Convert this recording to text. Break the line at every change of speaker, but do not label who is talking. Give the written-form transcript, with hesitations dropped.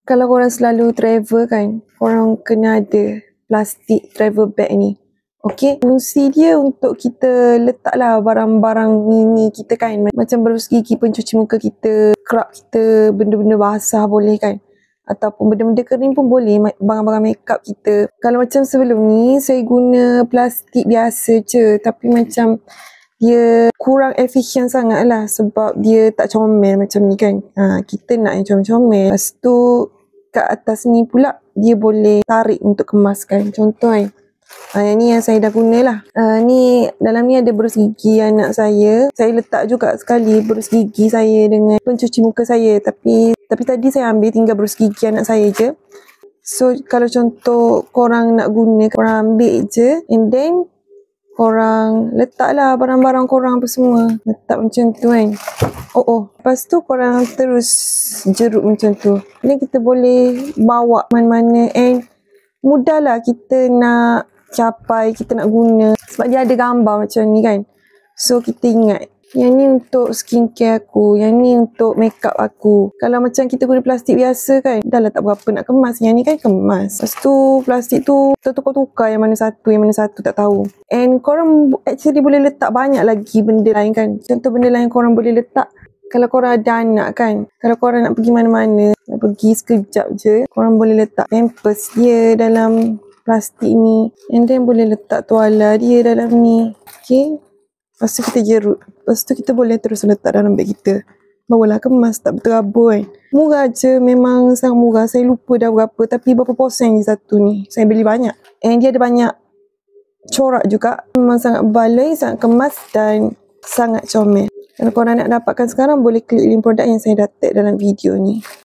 Kalau korang selalu travel kan, korang kena ada plastik travel bag ni. Okay, fungsi dia untuk kita letaklah barang-barang mini kita kan. Macam berus gigi, pencuci muka kita, scrub kita, benda-benda basah boleh kan. Ataupun benda-benda kering pun boleh, barang-barang makeup kita. Kalau macam sebelum ni, saya guna plastik biasa je. Tapi macam dia kurang efisien sangat lah sebab dia tak comel macam ni kan. Kita nak yang comel-comel. Lepas tu kat atas ni pula dia boleh tarik untuk kemaskan. Contoh kan. Yang ni yang saya dah guna lah. Ni dalam ni ada berus gigi anak saya. Saya letak juga sekali berus gigi saya dengan pencuci muka saya. Tapi tadi saya ambil tinggal berus gigi anak saya je. So kalau contoh korang nak guna, korang ambil je and then korang letaklah barang-barang korang apa semua. Letak macam tu kan. Lepas tu korang terus jerut macam tu. Ni kita boleh bawa mana-mana and mudahlah kita nak capai, kita nak guna. Sebab dia ada gambar macam ni kan. So kita ingat. Yang ni untuk skincare aku. Yang ni untuk makeup aku. Kalau macam kita guna plastik biasa kan, dah lah tak berapa nak kemas. Yang ni kan kemas. Lepas tu plastik tu tertukar-tukar yang mana satu tak tahu. And korang actually boleh letak banyak lagi benda lain kan. Contoh benda lain korang boleh letak. Kalau korang ada anak kan, kalau korang nak pergi mana-mana, nak pergi sekejap je, korang boleh letak pampers dia dalam plastik ni. And then boleh letak tuala dia dalam ni. Okay. Lepas tu kita jerut. Lepas tu kita boleh terus letak dalam beg kita. Bawalah kemas, tak berterabur kan. Murah je, memang sangat murah. Saya lupa dah berapa, tapi berapa posen je satu ni. Saya beli banyak. And dia ada banyak corak juga. Memang sangat balai, sangat kemas dan sangat comel. Kalau korang nak dapatkan sekarang, boleh klik link produk yang saya dah tag dalam video ni.